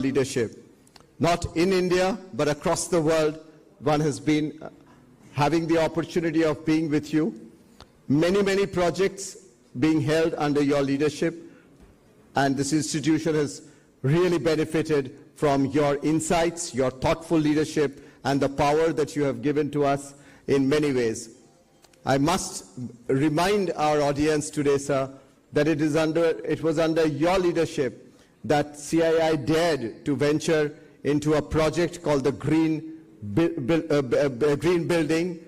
leadership. Not in India, but across the world, one has been having the opportunity of being with you. Many projects being held under your leadership, and this institution has really benefited from your insights, your thoughtful leadership, and the power that you have given to us in many ways. I must remind our audience today, sir, that it was under your leadership that CII dared to venture into a project called the Green Building,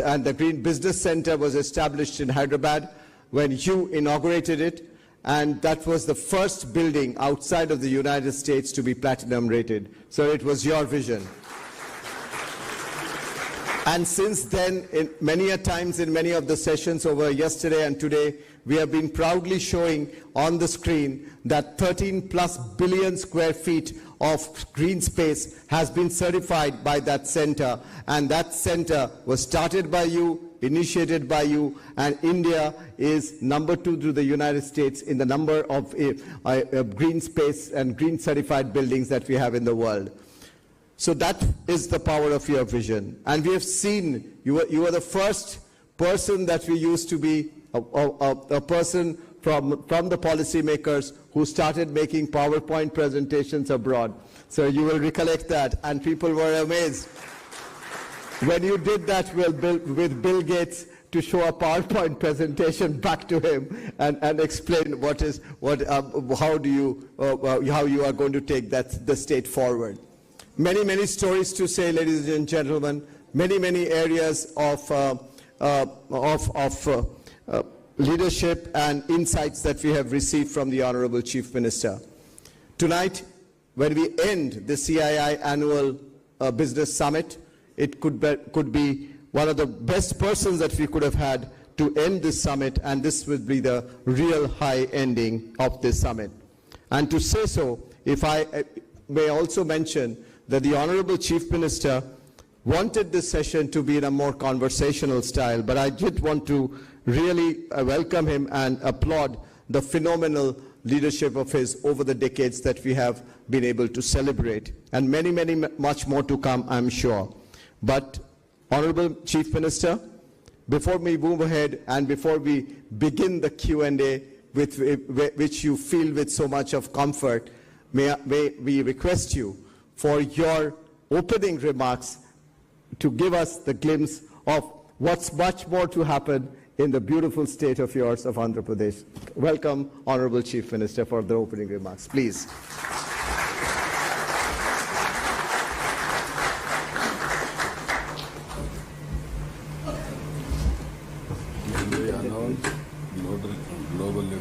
and the Green Business Center was established in Hyderabad when you inaugurated it, and that was the first building outside of the United States to be platinum rated. So it was your vision. And since then, many a times in many of the sessions over yesterday and today, we have been proudly showing on the screen that 13+ billion square feet of green space has been certified by that center. And that center was started by you, initiated by you, and India is number 2 to the United States in the number of green space and green certified buildings that we have in the world. So that is the power of your vision. And we have seen you were the first person that we used to be a person from the policymakers who started making PowerPoint presentations abroad. So you will recollect that, and people were amazed when you did that with Bill Gates to show a PowerPoint presentation back to him and explain how you are going to take the state forward. Many stories to say, ladies and gentlemen. Many areas of leadership and insights that we have received from the Honorable Chief Minister. Tonight, when we end the CII Annual Business Summit, it could be one of the best persons that we could have had to end this summit, and this would be the real high ending of this summit. And to say so, if I may also mention that the Honorable Chief Minister wanted this session to be in a more conversational style, but I did want to really welcome him and applaud the phenomenal leadership of his over the decades that we have been able to celebrate, and much more to come, I'm sure. But Honorable Chief Minister, before we move ahead and before we begin the Q&A which you feel with so much of comfort, may we request you for your opening remarks to give us the glimpse of what's much more to happen in the beautiful state of yours of Andhra Pradesh. Welcome, Honorable Chief Minister, for the opening remarks. Please.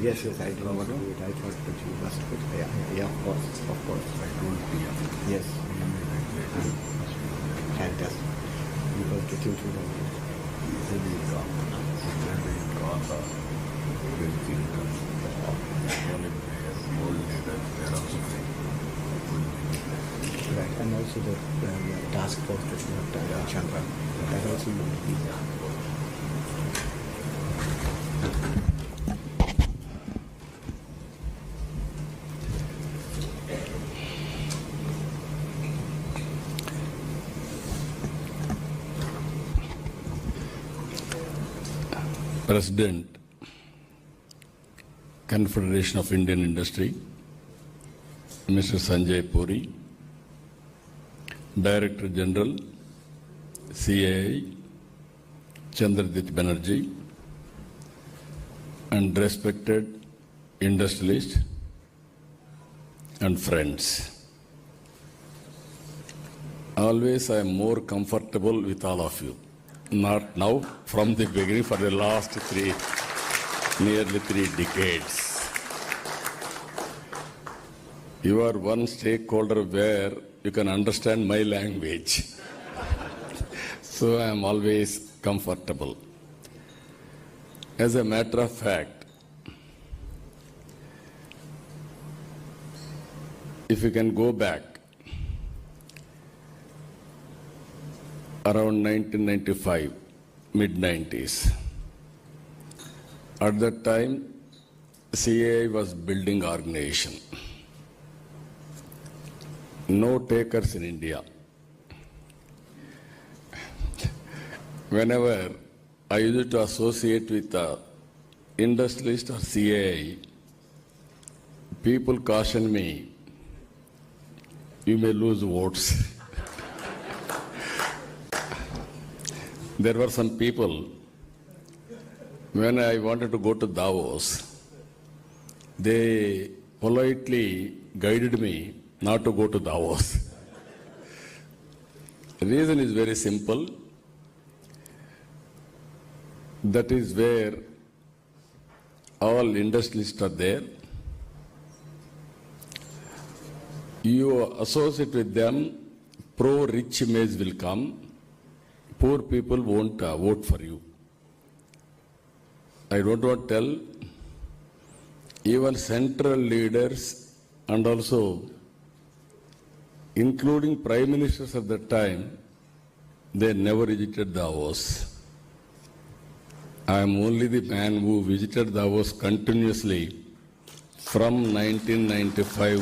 Yes, I didn't want to do it. I thought that you must put it. Yeah, of course. I told you. Yes. Fantastic. You were getting to know. Right, and also the task force that you have done, Chandra, that also you will be there. President, Confederation of Indian Industry, Mr. Sanjay Puri, Director General, CII, Chandradit Banerjee, and respected industrialists and friends. Always I am more comfortable with all of you. Not now, from the beginning, for the last nearly 3 decades. You are one stakeholder where you can understand my language. So I am always comfortable. As a matter of fact, if you can go back, around 1995, mid-90s. At that time, CII was building organization. no takers in India. Whenever I used to associate with the industrialist or CAI, people caution me, you may lose votes. There were some people, when I wanted to go to Davos, they politely guided me not to go to Davos. The reason is very simple. That is where all industrialists are there. You associate with them, pro-rich image will come, poor people won't vote for you. I don't want to tell, even central leaders and also including prime ministers at that time, they never visited Davos. I am only the man who visited Davos continuously from 1995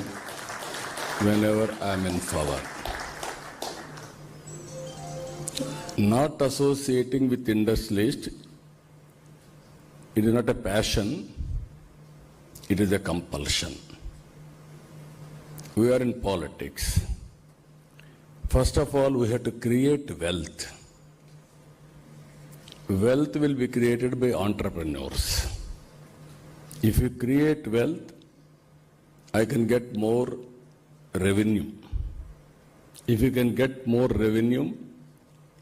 whenever I am in power. Not associating with industrialists, it is not a passion, it is a compulsion. We are in politics. First of all, we have to create wealth. Wealth will be created by entrepreneurs. If you create wealth, I can get more revenue. If you can get more revenue,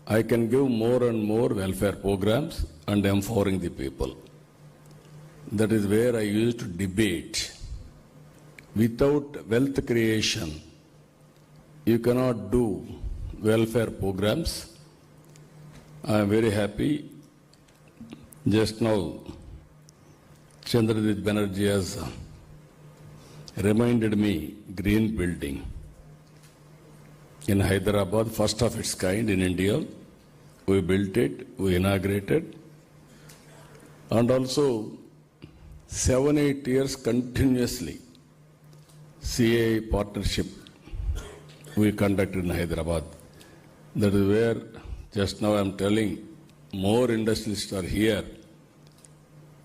I can give more and more welfare programs and empowering the people. That is where I used to debate. Without wealth creation, you cannot do welfare programs. I am very happy. Just now, Chandrajit Banerjee has reminded me, green building in Hyderabad, first of its kind in India. We built it, we inaugurated, and also 7-8 years continuously CAI partnership we conducted in Hyderabad. That is where just now I am telling more industrialists are here.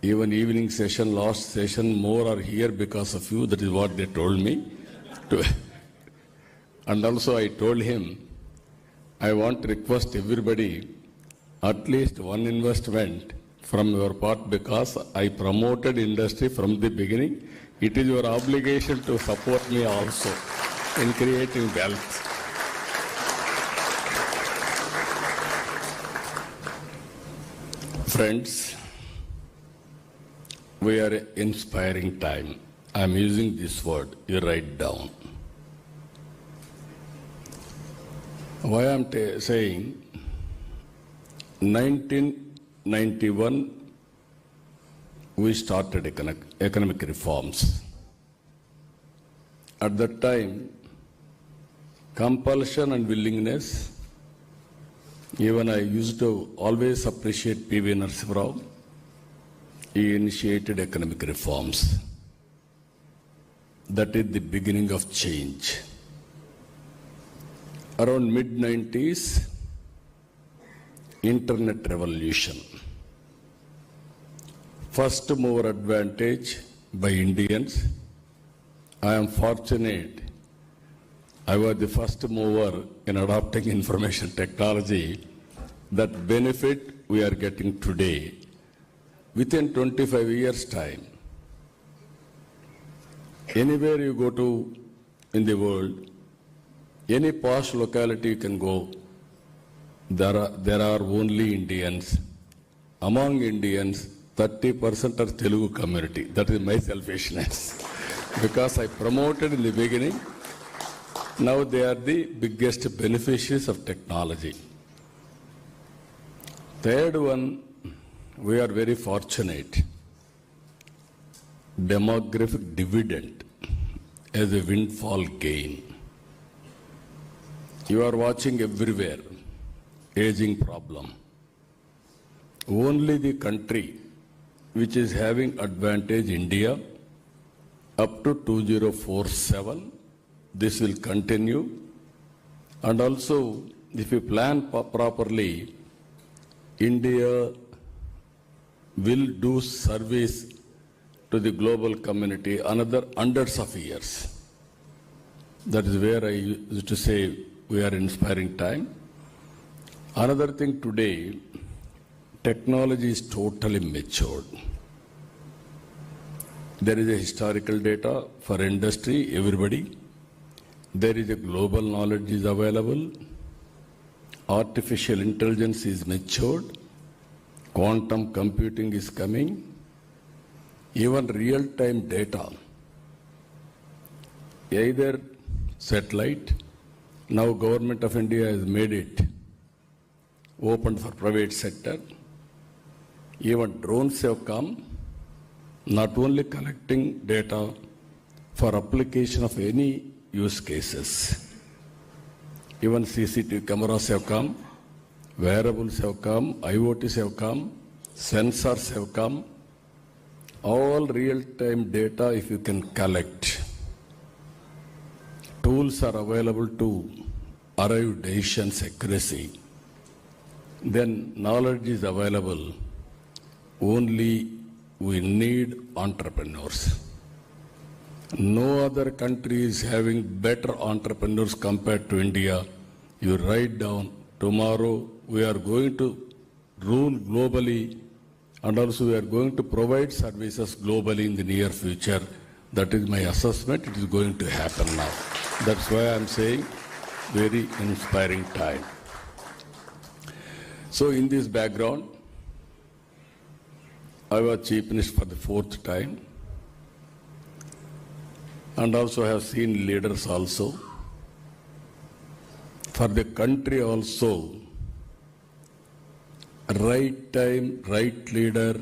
Even evening session, last session, more are here because of you. That is what they told me. And also I told him, I want to request everybody at least one investment from your part because I promoted industry from the beginning. It is your obligation to support me also in creating wealth. Friends, we are in inspiring time. I am using this word, you write down. Why I am saying 1991 we started economic reforms. At that time, compulsion and willingness, even I used to always appreciate P.V. Narasimha Rao. He initiated economic reforms. That is the beginning of change. Around mid-90s, internet revolution. First mover advantage by Indians. I am fortunate. I was the first mover in adopting information technology. That benefit we are getting today. Within 25 years' time, anywhere you go to in the world, any posh locality you can go, there are only Indians. Among Indians, 30% are Telugu community. That is my selfishness. Because I promoted in the beginning, now they are the biggest beneficiaries of technology. Third one, we are very fortunate. Demographic dividend as a windfall gain. You are watching everywhere, aging problem. Only the country which is having advantage, India, up to 2047, this will continue. And also, if you plan properly, India will do service to the global community another hundreds of years. That is where I used to say we are inspiring time. Another thing today, technology is totally matured. There is a historical data for industry, everybody. There is a global knowledge is available. Artificial intelligence is matured. Quantum computing is coming. Even real-time data. Either satellite, now Government of India has made it open for private sector. Even drones have come, not only collecting data for application of any use cases. Even CCTV cameras have come, wearables have come, IoTs have come, sensors have come. All real-time data if you can collect. Tools are available to arrive decisions accuracy. Then knowledge is available. Only we need entrepreneurs. No other country is having better entrepreneurs compared to India. You write down, tomorrow we are going to rule globally and also we are going to provide services globally in the near future. That is my assessment. It is going to happen now. That's why I'm saying very inspiring time. So in this background, I was Chief Minister for the 4th time and also have seen leaders also. For the country also, right time, right leader,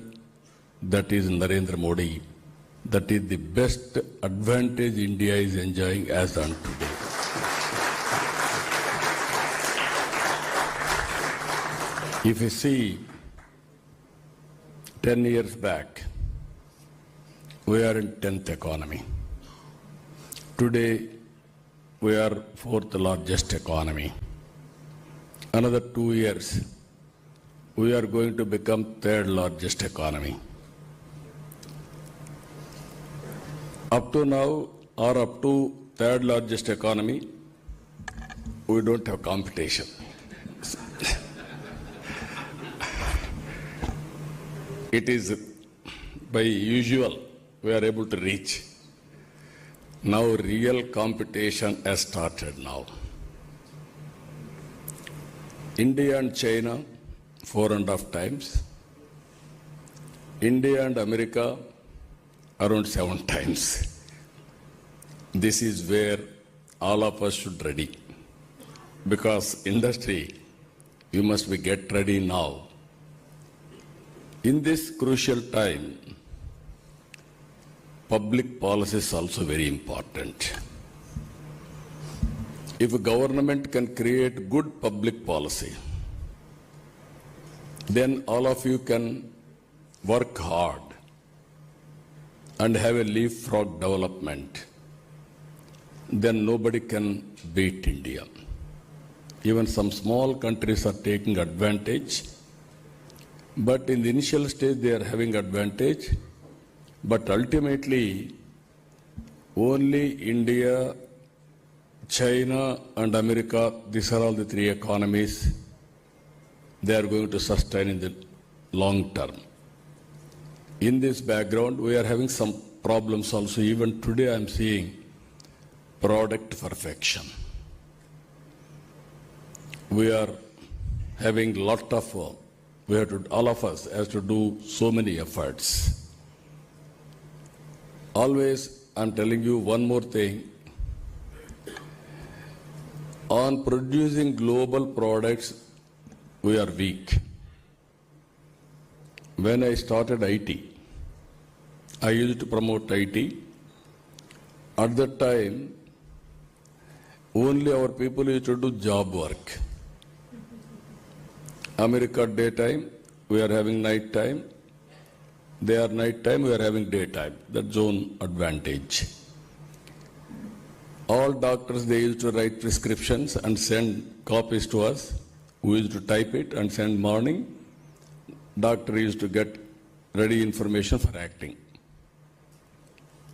that is Narendra Modi. That is the best advantage India is enjoying as on today. If you see 10 years back, we are in 10th economy. Today, we are 4th largest economy. Another 2 years, we are going to become 3rd largest economy. Up to now, or up to 3rd largest economy, we don't have competition. It is by usual, we are able to reach. Now real competition has started now. India and China, 4.5 times. India and America, around 7 times. This is where all of us should ready. Because industry, you must be get ready now. In this crucial time, public policy is also very important. If a government can create good public policy, then all of you can work hard and have a leapfrog development. Then nobody can beat India. Even some small countries are taking advantage. But in the initial stage, they are having advantage. But ultimately, only India, China, and America, these are all the 3 economies, they are going to sustain in the long term. In this background, we are having some problems also. Even today, I am seeing product perfection. We are having lot of all of us has to do so many efforts. Always, I'm telling you one more thing. On producing global products, we are weak. When I started IT, I used to promote IT. At that time, only our people used to do job work. America daytime, we are having night time. They are night time, we are having daytime. That's own advantage. All doctors, they used to write prescriptions and send copies to us. We used to type it and send morning. Doctor used to get ready information for acting.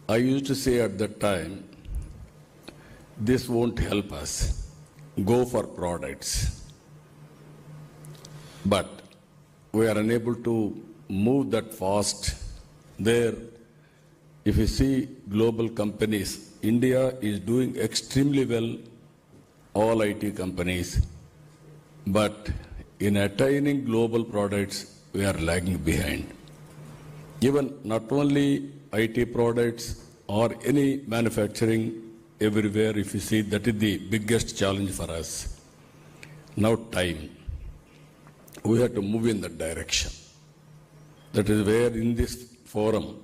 I used to say at that time, this won't help us. Go for products. But we are unable to move that fast. There, if you see global companies, India is doing extremely well, all IT companies, but in attaining global products, we are lagging behind. Even not only IT products or any manufacturing everywhere, if you see, that is the biggest challenge for us. Now time. We have to move in that direction. That is where in this forum,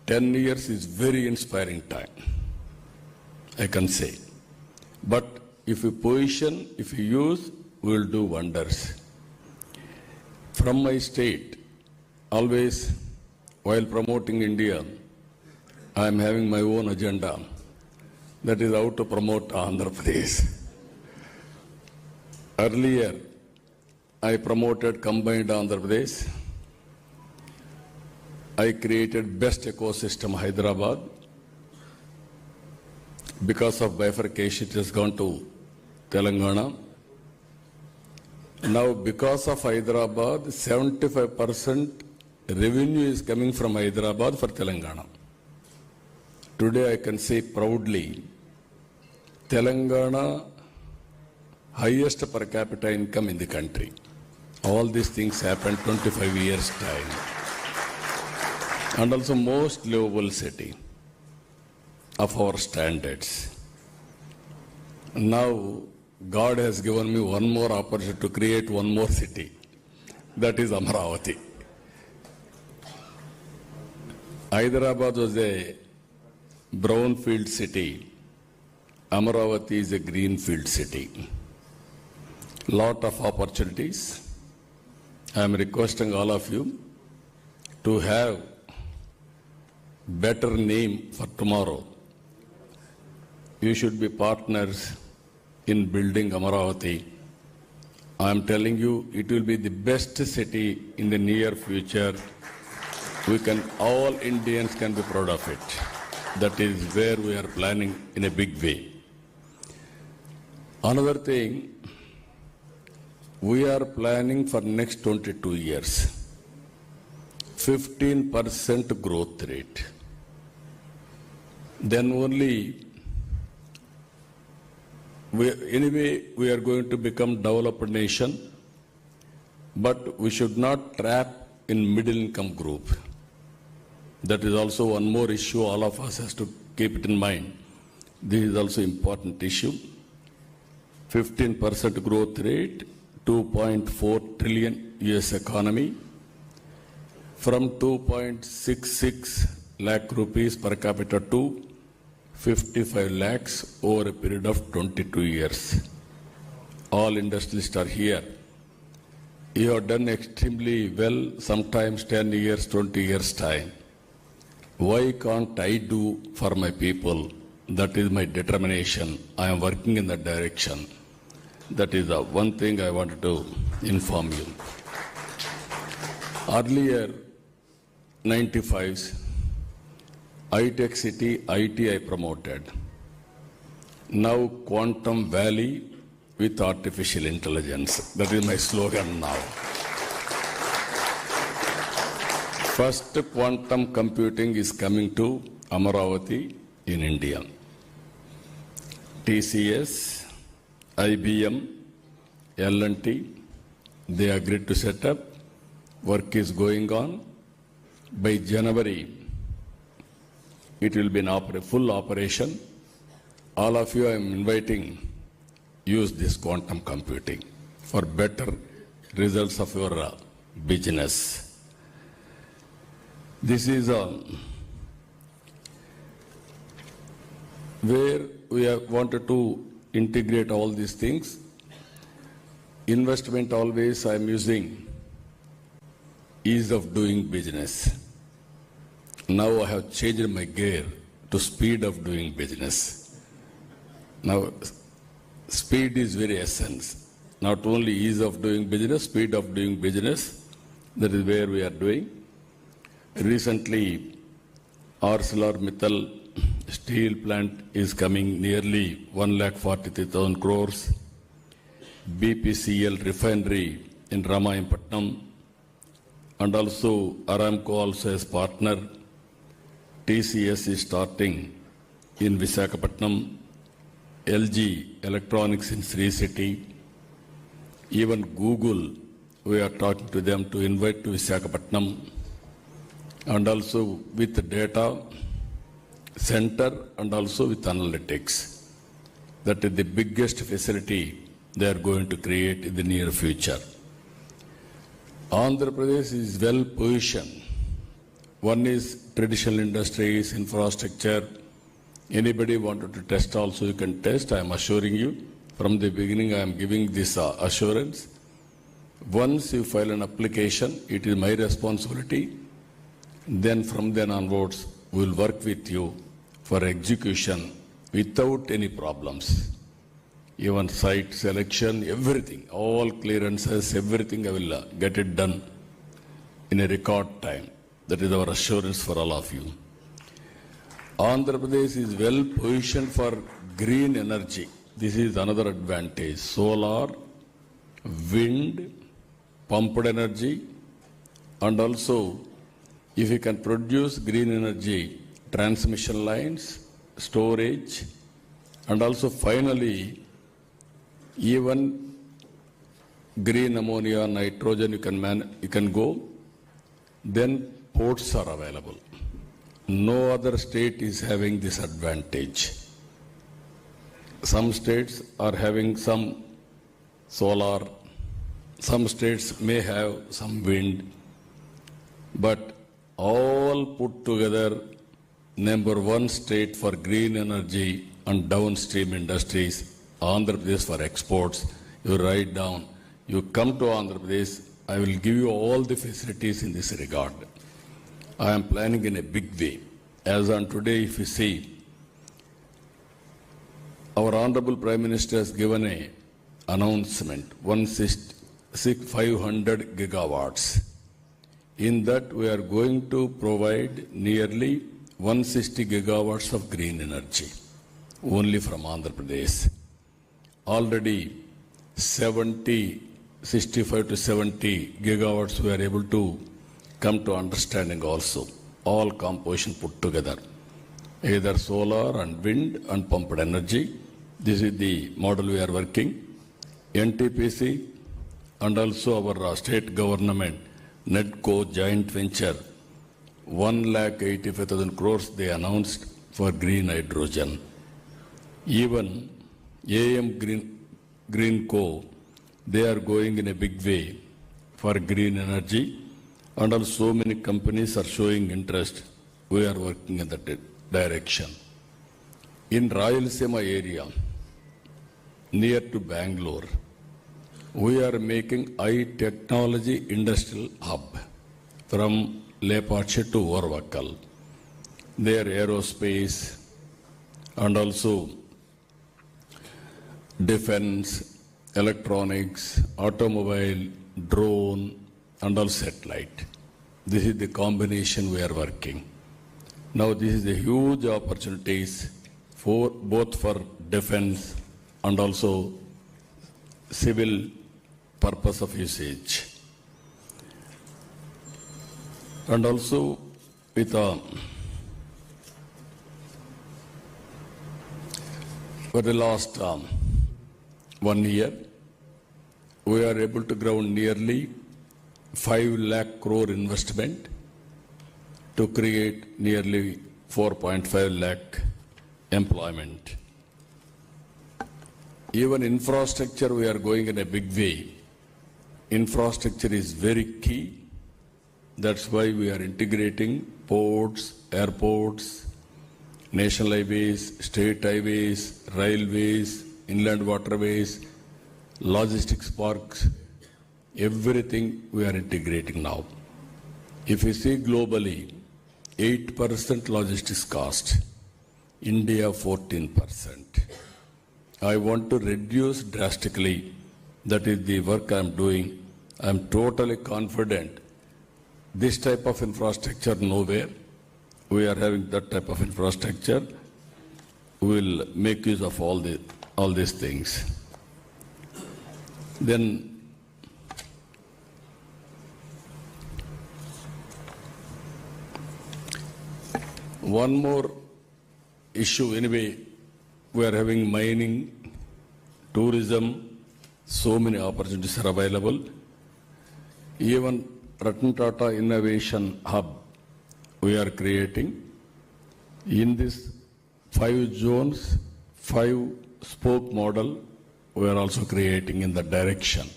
10 years is very inspiring time, I can say. But if you position, if you use, we will do wonders. From my state, always while promoting India, I am having my own agenda. That is how to promote Andhra Pradesh. Earlier, I promoted combined Andhra Pradesh. I created best ecosystem Hyderabad. Because of bifurcation, it has gone to Telangana. Now, because of Hyderabad, 75% revenue is coming from Hyderabad for Telangana. Today, I can say proudly, Telangana highest per capita income in the country. All these things happened 25 years time. And also most livable city of our standards. Now, God has given me one more opportunity to create one more city. That is Amaravati. Hyderabad was a brownfield city. Amaravati is a greenfield city. Lot of opportunities. I am requesting all of you to have better name for tomorrow. You should be partners in building Amaravati. I am telling you, it will be the best city in the near future. All Indians can be proud of it. That is where we are planning in a big way. Another thing, we are planning for next 22 years, 15% growth rate. Then only, we are going to become developed nation, but we should not trap in middle income group. That is also one more issue all of us has to keep it in mind. This is also important issue. 15% growth rate, 2.4 trillion US economy, from 2.66 lakh rupees per capita to 55 lakhs over a period of 22 years. All industrialists are here. You have done extremely well, sometimes 10 years, 20 years time. Why can't I do for my people? That is my determination. I am working in that direction. That is the one thing I wanted to inform you. Earlier, 95s, high-tech city, IT I promoted. Now, Quantum Valley with artificial intelligence. That is my slogan now. First quantum computing is coming to Amaravati in India. TCS, IBM, L&T, they agreed to set up. Work is going on. By January, it will be in full operation. All of you I am inviting, use this quantum computing for better results of your business. This is where we have wanted to integrate all these things. Investment always I am using ease of doing business. Now I have changed my gear to speed of doing business. Now, speed is very essence. Not only ease of doing business, speed of doing business. That is where we are doing. Recently, ArcelorMittal steel plant is coming nearly 1,43,000 crores. BPCL refinery in Ramayapatnam, and also Aramco also as partner. TCS is starting in Visakhapatnam. LG Electronics in Sri City. Even Google, we are talking to them to invite to Visakhapatnam. And also with the data center and also with analytics. That is the biggest facility they are going to create in the near future. Andhra Pradesh is well positioned. One is traditional industries, infrastructure. Anybody wanted to test also, you can test. I am assuring you. From the beginning, I am giving this assurance. Once you file an application, it is my responsibility. Then from then onwards, we will work with you for execution without any problems. Even site selection, everything, all clearances, everything I will get it done in a record time. That is our assurance for all of you. Andhra Pradesh is well positioned for green energy. This is another advantage. Solar, wind, pumped energy, and also if you can produce green energy, transmission lines, storage, and also finally even green ammonia, nitrogen you can go, then ports are available. No other state is having this advantage. Some states are having some solar, some states may have some wind, but all put together, number one state for green energy and downstream industries, Andhra Pradesh for exports. You write down, you come to Andhra Pradesh, I will give you all the facilities in this regard. I am planning in a big way. As on today, if you see, our Honorable Prime Minister has given an announcement, 500 gigawatts. In that, we are going to provide nearly 160 gigawatts of green energy, only from Andhra Pradesh. Already 65 to 70 gigawatts we are able to come to understanding also. All composition put together, either solar and wind and pumped energy. This is the model we are working. NTPC and also our state government, NEDCO joint venture, 1,85,000 crores they announced for green hydrogen. Even AM Green Co, they are going in a big way for green energy. And also so many companies are showing interest. We are working in that direction. In Rayalaseema area, near to Bangalore, we are making high technology industrial hub from Lepache to Orvakal. There aerospace and also defense, electronics, automobile, drone, and all satellite. This is the combination we are working. Now this is a huge opportunities for both for defense and also civil purpose of usage. And also with for the last 1 year, we are able to ground nearly 5 lakh crore investment to create nearly 4.5 lakh employment. Even infrastructure, we are going in a big way. Infrastructure is very key. That's why we are integrating ports, airports, national highways, state highways, railways, inland waterways, logistics parks, everything we are integrating now. If you see globally, 8% logistics cost, India 14%. I want to reduce drastically. That is the work I am doing. I am totally confident. This type of infrastructure nowhere. We are having that type of infrastructure. We will make use of all these things. Then one more issue anyway, we are having mining, tourism, so many opportunities are available. Even Ratan Tata Innovation Hub we are creating. In this 5 zones, 5 spoke model, we are also creating in that direction.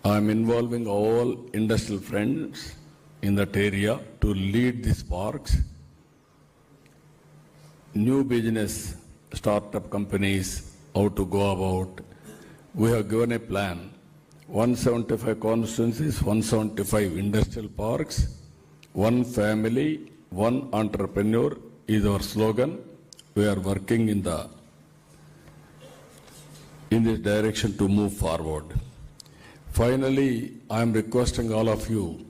I am involving all industrial friends in that area to lead these parks. New business, startup companies, how to go about. We have given a plan. 175 constituencies, 175 industrial parks, 1 family, 1 entrepreneur is our slogan. We are working in this direction to move forward. Finally, I am requesting all of you,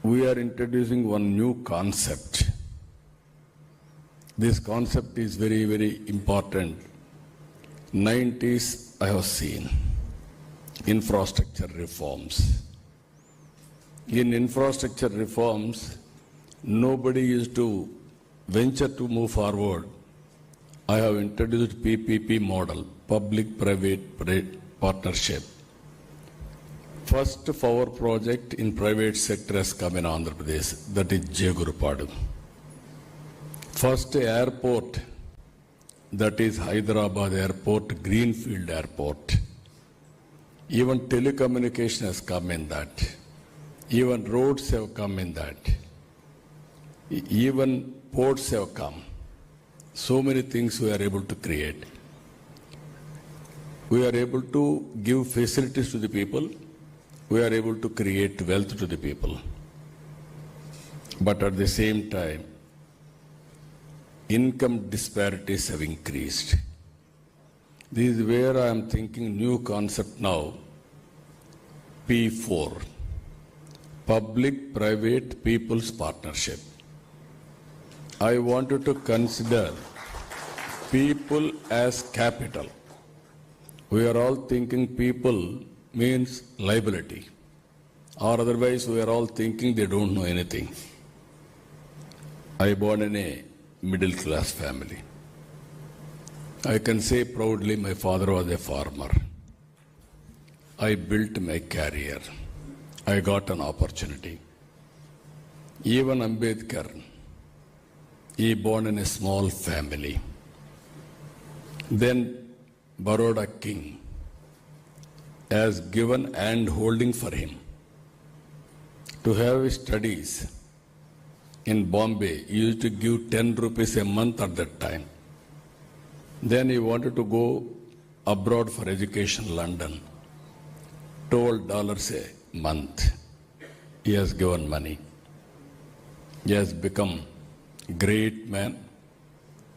we are introducing one new concept. This concept is very, very important. 90s I have seen infrastructure reforms. In infrastructure reforms, nobody used to venture to move forward. I have introduced PPP model, public-private partnership. First power project in private sector has come in Andhra Pradesh, that is Jegurupadu. First airport, that is Hyderabad Airport, Greenfield Airport. Even telecommunication has come in that. Even roads have come in that. Even ports have come. So many things we are able to create. We are able to give facilities to the people. We are able to create wealth to the people. But at the same time, income disparities have increased. This is where I am thinking new concept now, P4, Public-Private People's Partnership. I wanted to consider people as capital. We are all thinking people means liability, or otherwise we are all thinking they don't know anything. I born in a middle class family. I can say proudly my father was a farmer. I built my career. I got an opportunity. Even Ambedkar, he born in a small family. Then Baroda King has given hand holding for him to have his studies. In Bombay, he used to give 10 rupees a month at that time. Then he wanted to go abroad for education, London. $12 a month. He has given money. He has become great man.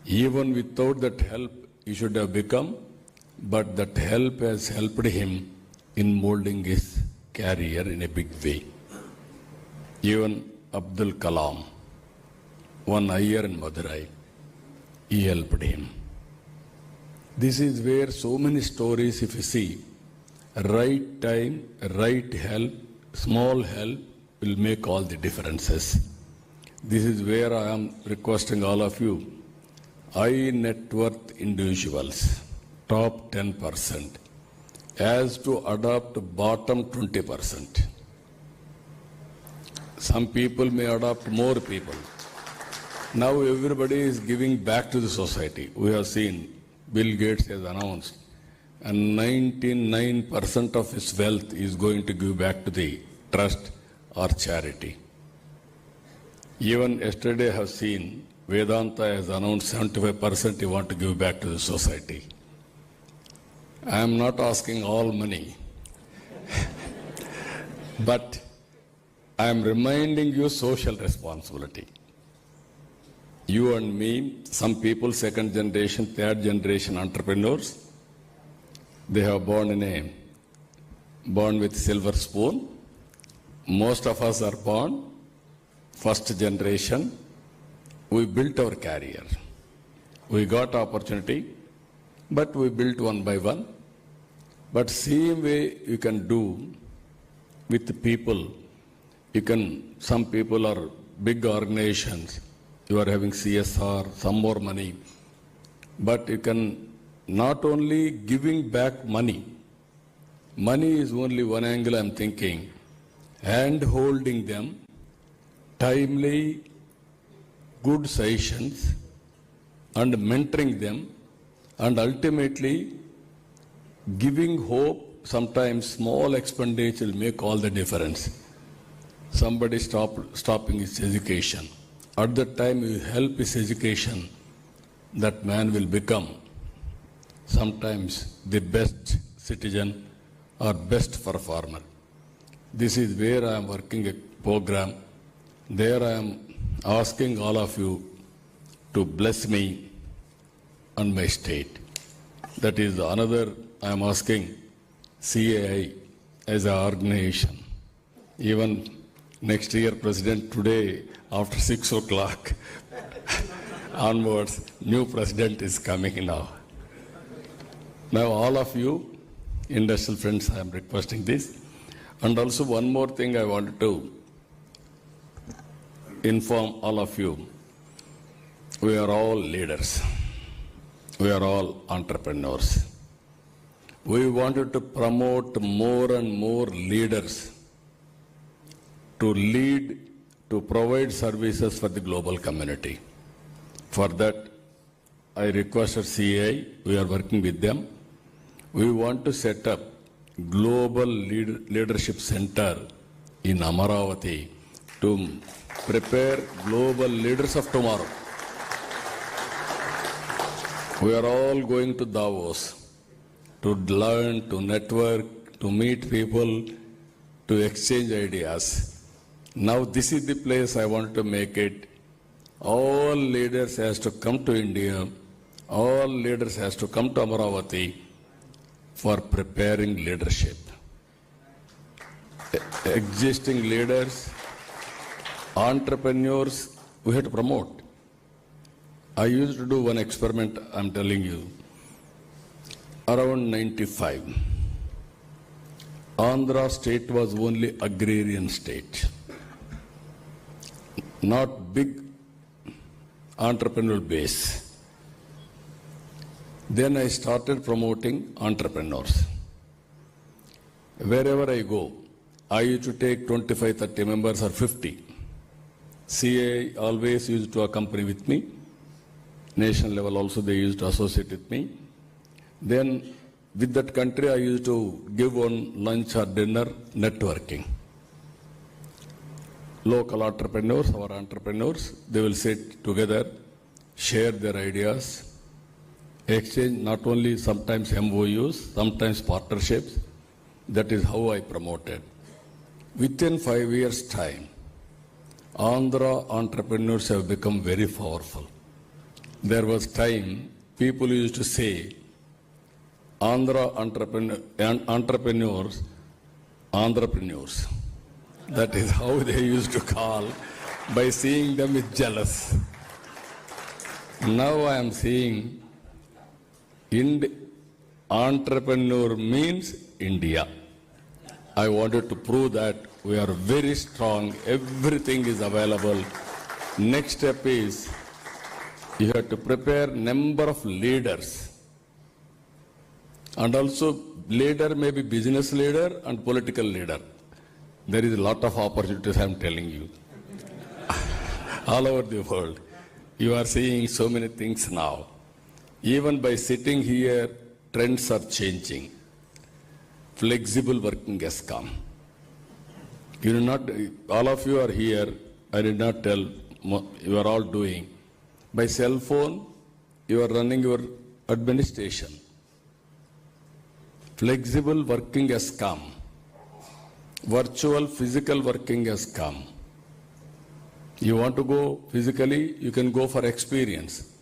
Even without that help, he should have become, but that help has helped him in molding his career in a big way. Even Abdul Kalam, one Iyer in Madurai, he helped him. This is where so many stories, if you see, right time, right help, small help will make all the differences. This is where I am requesting all of you, high net worth individuals, top 10%, as to adopt bottom 20%. Some people may adopt more people. Now everybody is giving back to the society. We have seen Bill Gates has announced, and 99% of his wealth is going to give back to the trust or charity. Even yesterday I have seen Vedanta has announced 75% he want to give back to the society. I am not asking all money, but I am reminding you social responsibility. you and me, some people, second generation, third generation entrepreneurs, they have born with silver spoon. Most of us are born first generation. We built our career. We got opportunity, but we built one by one. But same way you can do with the people. Some people are big organizations. You are having CSR, some more money. But you can not only giving back money. Money is only one angle I'm thinking. Hand holding them, timely, good sessions, and mentoring them, and ultimately giving hope. Sometimes small expenditure will make all the difference. Somebody stopping his education. At that time you help his education, that man will become sometimes the best citizen or best performer. This is where I am working a program. There I am asking all of you to bless me and my state. That is another I am asking CAI as an organization. Even next year, President, today after 6 o'clock onwards, new president is coming now. Now all of you, industrial friends, I am requesting this. And also one more thing I wanted to inform all of you. We are all leaders. We are all entrepreneurs. We wanted to promote more and more leaders to lead, to provide services for the global community. For that, I requested CAI, we are working with them. We want to set up Global Leadership Center in Amaravati to prepare global leaders of tomorrow. We are all going to Davos to learn, to network, to meet people, to exchange ideas. Now this is the place I want to make it. All leaders has to come to India. All leaders has to come to Amaravati for preparing leadership. Existing leaders, entrepreneurs, we have to promote. I used to do one experiment, I'm telling you. Around 95, Andhra state was only agrarian state. Not big entrepreneurial base. Then I started promoting entrepreneurs. Wherever I go, I used to take 25, 30 members or 50. CA always used to accompany with me. National level also they used to associate with me. Then with that country I used to give one lunch or dinner networking. Local entrepreneurs, our entrepreneurs, they will sit together, share their ideas, exchange not only sometimes MOUs, sometimes partnerships. That is how I promoted. Within 5 years' time, Andhra entrepreneurs have become very powerful. There was time people used to say, Andhra entrepreneurs. That is how they used to call. By seeing them with jealous. Now I am seeing entrepreneur means India. I wanted to prove that we are very strong, everything is available. Next step is you have to prepare number of leaders. And also leader may be business leader and political leader. There is a lot of opportunities, I am telling you. All over the world. You are seeing so many things now. Even by sitting here, trends are changing. Flexible working has come. You do not, all of you are here, I did not tell, you are all doing. By cell phone, you are running your administration. Flexible working has come. Virtual, physical working has come. You want to go physically, you can go for experience.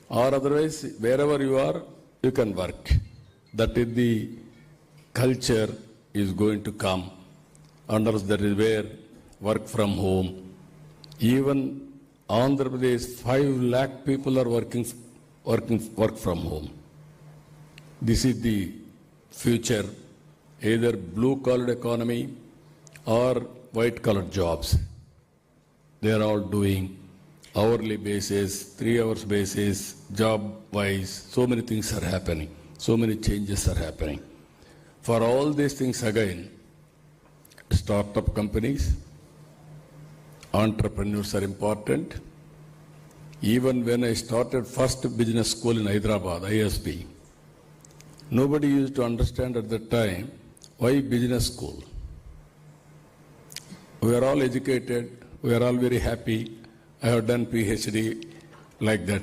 Or otherwise, wherever you are, you can work. That is the culture is going to come. And also that is where work from home. Even Andhra Pradesh, 5 lakh people are work from home. This is the future, either blue-collar economy or white-collar jobs. They are all doing hourly basis, 3 hours basis, job-wise. So many things are happening. So many changes are happening. For all these things again, startup companies, entrepreneurs are important. Even when I started first business school in Hyderabad, ISB, nobody used to understand at that time why business school. We are all educated, we are all very happy. I have done PhD like that.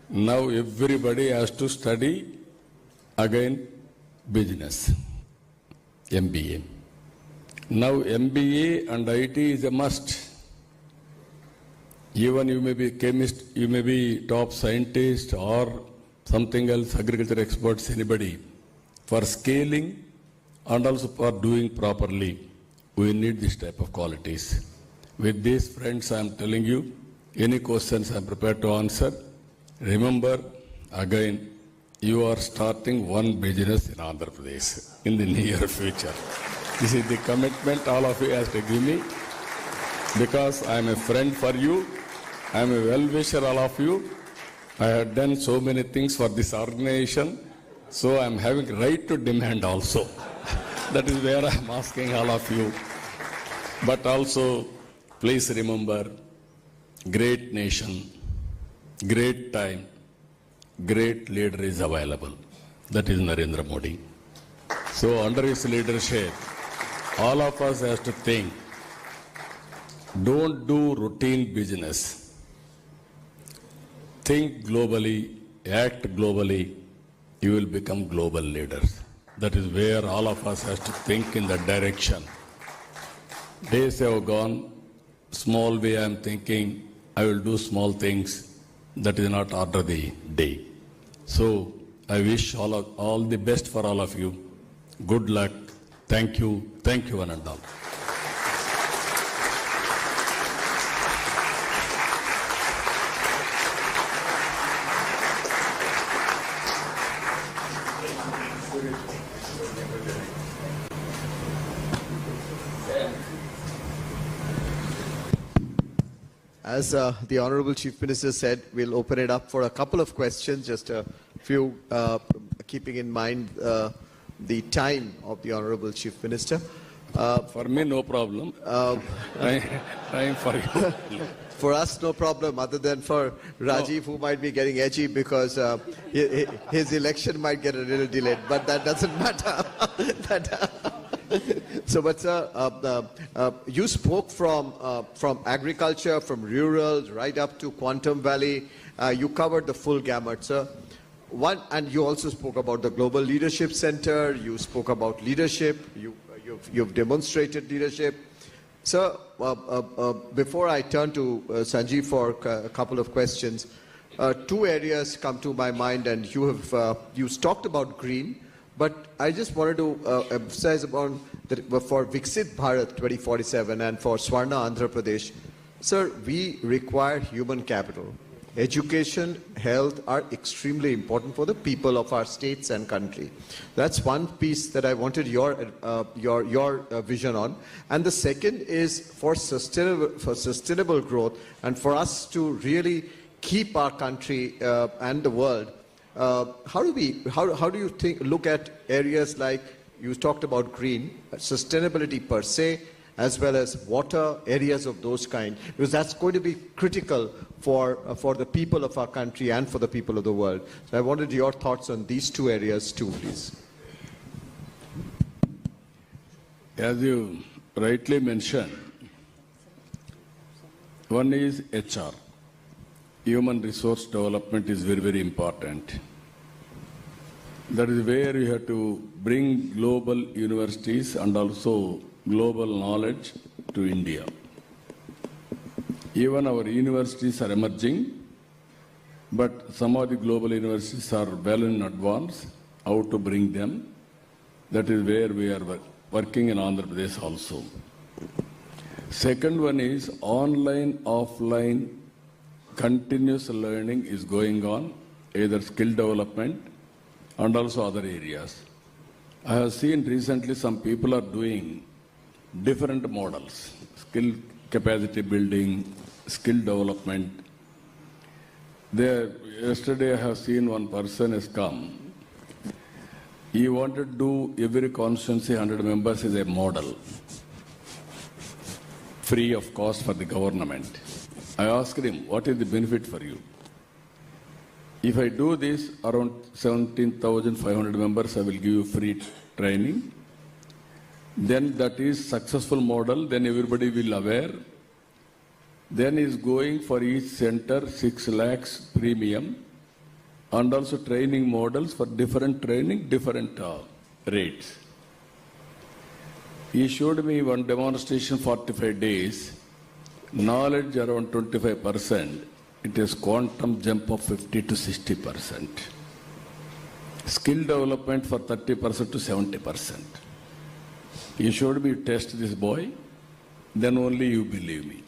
Now everybody has to study again business, MBA. Now MBA and IT is a must. Even you may be chemist, you may be top scientist or something else, agriculture experts, anybody. For scaling and also for doing properly, we need this type of qualities. With these friends, I am telling you, any questions I am prepared to answer. Remember, again, you are starting one business in Andhra Pradesh in the near future. This is the commitment all of you have to give me, because I am a friend for you. I am a well-wisher, all of you. I have done so many things for this organization, so I am having right to demand also. That is where I am asking all of you. But also, please remember, great nation, great time, great leader is available. That is Narendra Modi. So under his leadership, all of us have to think, don't do routine business. Think globally, act globally, you will become global leaders. That is where all of us have to think in that direction. Days have gone, small way I am thinking, I will do small things. That is not order the day. So I wish all the best for all of you. Good luck. Thank you, one and all. As the Honorable Chief Minister said, we'll open it up for a couple of questions, just a few, keeping in mind the time of the Honorable Chief Minister. For me, no problem. Time for you. For us, no problem, other than for Rajiv, who might be getting edgy because his election might get a little delayed, but that doesn't matter. So, but sir, you spoke from agriculture, from rural, right up to Quantum Valley. You covered the full gamut, sir. And you also spoke about the Global Leadership Center. You spoke about leadership. You've demonstrated leadership. Sir, before I turn to Sanjeev for a couple of questions, 2 areas come to my mind, and you talked about green. But I just wanted to emphasize about that for Viksit Bharat 2047 and for Swarna Andhra Pradesh, sir, we require human capital. Education, health are extremely important for the people of our states and country. That's one piece that I wanted your vision on. And the second is for sustainable growth and for us to really keep our country and the world. How do you look at areas like you talked about green, sustainability per se, as well as water, areas of those kind, because that's going to be critical for the people of our country and for the people of the world. So I wanted your thoughts on these 2 areas too, please. As you rightly mentioned, one is HR. Human resource development is very, very important. That is where you have to bring global universities and also global knowledge to India. Even our universities are emerging, but some of the global universities are well in advance how to bring them. That is where we are working in Andhra Pradesh also. Second one is online, offline, continuous learning is going on, either skill development and also other areas. I have seen recently some people are doing different models, skill capacity building, skill development. Yesterday I have seen one person has come. He wanted to do every constituency 100 members as a model, free of cost for the government. I asked him, what is the benefit for you? If I do this, around 17,500 members, I will give you free training. Then that is successful model, then everybody will aware. Then is going for each center 6 lakhs premium and also training models for different training, different rates. He showed me one demonstration 45 days, knowledge around 25%. It is quantum jump of 50 to 60%. Skill development for 30% to 70%. You showed me test this boy, then only you believe me.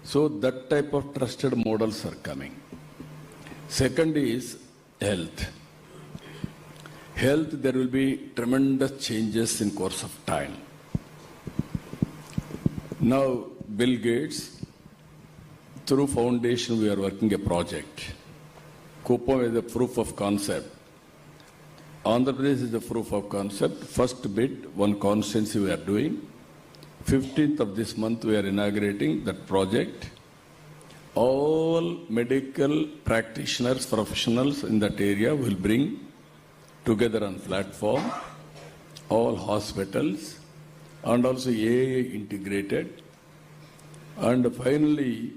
So that type of trusted models are coming. Second is health. Health, there will be tremendous changes in course of time. Now, Bill Gates, through foundation, we are working a project. Kupam is a proof of concept. Andhra Pradesh is a proof of concept. First bit, one constituency we are doing. 15th of this month, we are inaugurating that project. All medical practitioners, professionals in that area will bring together on platform, all hospitals, and also AI integrated. And finally,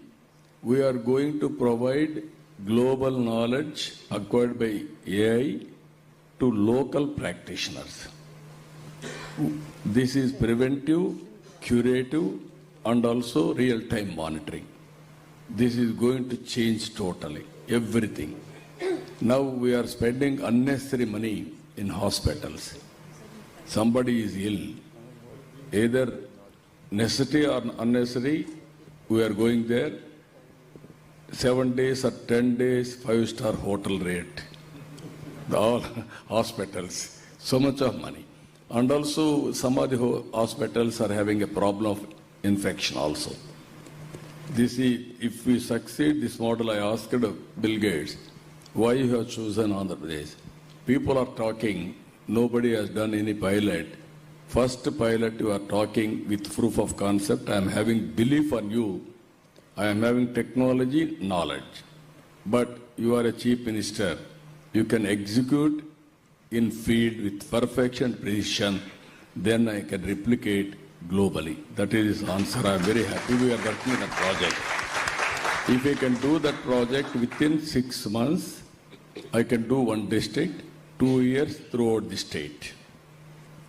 we are going to provide global knowledge acquired by AI to local practitioners. This is preventive, curative, and also real-time monitoring. This is going to change totally everything. Now we are spending unnecessary money in hospitals. Somebody is ill, either necessary or unnecessary, we are going there. 7 days or 10 days, 5-star hotel rate. All hospitals, so much of money. And also some of the hospitals are having a problem of infection also. This is, if we succeed this model, I asked Bill Gates, why you have chosen Andhra Pradesh? People are talking, nobody has done any pilot. First pilot you are talking with proof of concept. I am having belief on you. I am having technology knowledge. But you are a chief minister. You can execute in field with perfection, precision. Then I can replicate globally. That is his answer. I am very happy we are working on that project. If I can do that project within 6 months, I can do one district, 2 years throughout the state.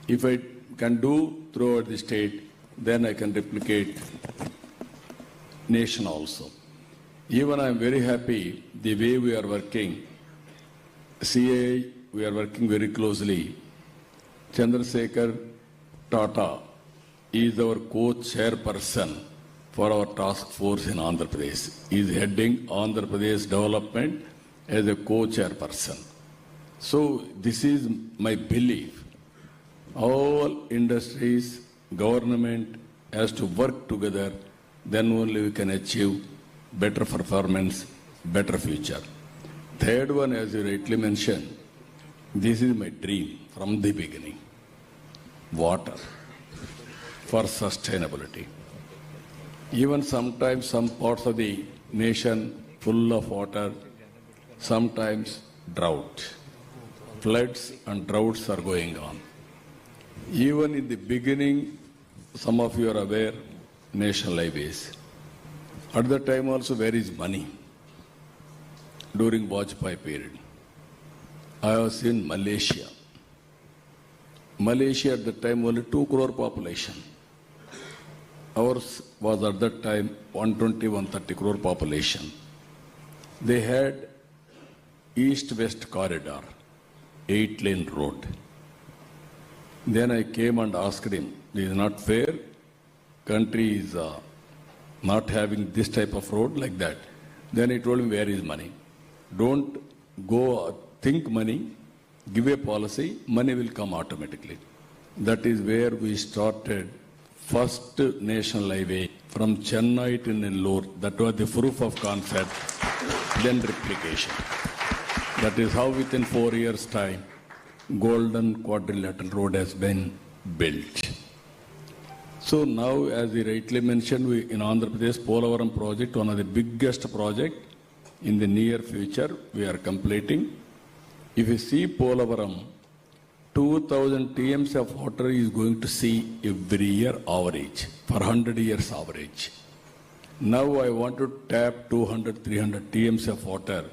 If I can do throughout the state, then I can replicate nation also. Even I am very happy the way we are working. CA, we are working very closely. Chandrasekhar Tata is our co-chairperson for our task force in Andhra Pradesh. He is heading Andhra Pradesh development as a co-chairperson. So this is my belief. All industries, government has to work together, then only we can achieve better performance, better future. Third one, as you rightly mentioned, this is my dream from the beginning. Water for sustainability. Even sometimes some parts of the nation full of water, sometimes drought. Floods and droughts are going on. Even in the beginning, some of you are aware, national highways. At that time also, where is money? During Vajpayee period. I was in Malaysia. Malaysia at the time only 2 crore population. Ours was at that time 120-130 crore population. They had east-west corridor, 8-lane road. Then I came and asked him, this is not fair. Country is not having this type of road like that. Then he told me, where is money? Don't go think money, give a policy, money will come automatically. That is where we started first national highway from Chennai to Nellore. That was the proof of concept, then replication. That is how within 4 years' time, Golden Quadrilateral Road has been built. So now, as you rightly mentioned, we in Andhra Pradesh, Polavaram project, one of the biggest project in the near future, we are completing. If you see Polavaram, 2,000 TMs of water is going to see every year average, for 100 years average. Now I want to tap 200, 300 TMs of water,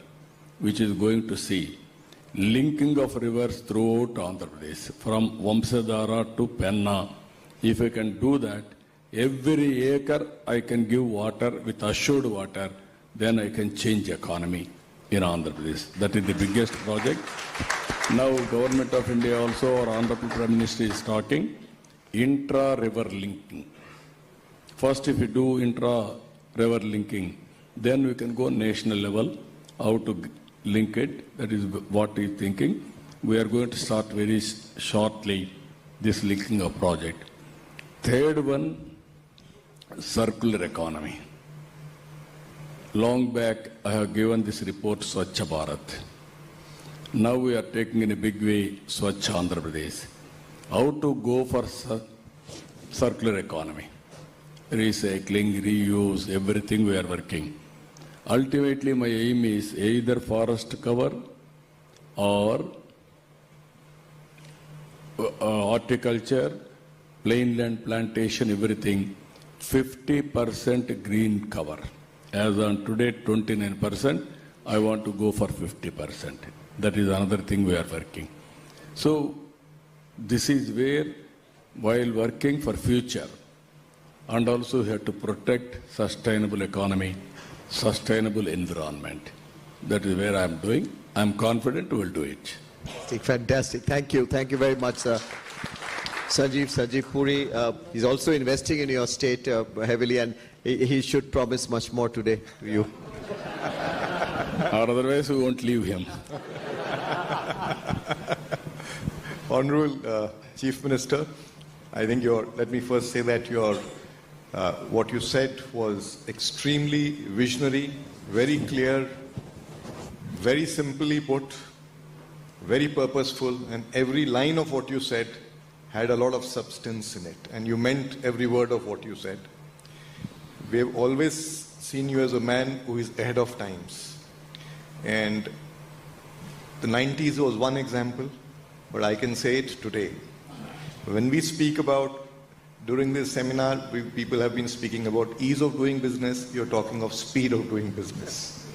which is going to see linking of rivers throughout Andhra Pradesh, from Vamsadhara to Penna. If I can do that, every acre I can give water with assured water, then I can change economy in Andhra Pradesh. That is the biggest project. Now Government of India also, or Honorable Prime Minister is starting intra-river linking. First, if you do intra-river linking, then we can go national level, how to link it. That is what he is thinking. We are going to start very shortly this linking of project. Third one, circular economy. Long back, I have given this report, Swachh Bharat. Now we are taking in a big way Swachh Andhra Pradesh. How to go for circular economy? Recycling, reuse, everything we are working. Ultimately, my aim is either forest cover or horticulture, plain land plantation, everything, 50% green cover. As on today, 29%, I want to go for 50%. That is another thing we are working. So, this is where, while working for future, and also we have to protect sustainable economy, sustainable environment. That is where I am doing. I am confident we will do it. Fantastic. Thank you. Thank you very much, sir. Sanjeev Puri is also investing in your state heavily, and he should promise much more today to you. Or otherwise we won't leave him. Honorable Chief Minister, I think let me first say that what you said was extremely visionary, very clear, very simply put, very purposeful, and every line of what you said had a lot of substance in it, and you meant every word of what you said. We have always seen you as a man who is ahead of times. And the 90s was one example, but I can say it today. When we speak about, during this seminar, people have been speaking about ease of doing business, you're talking of speed of doing business.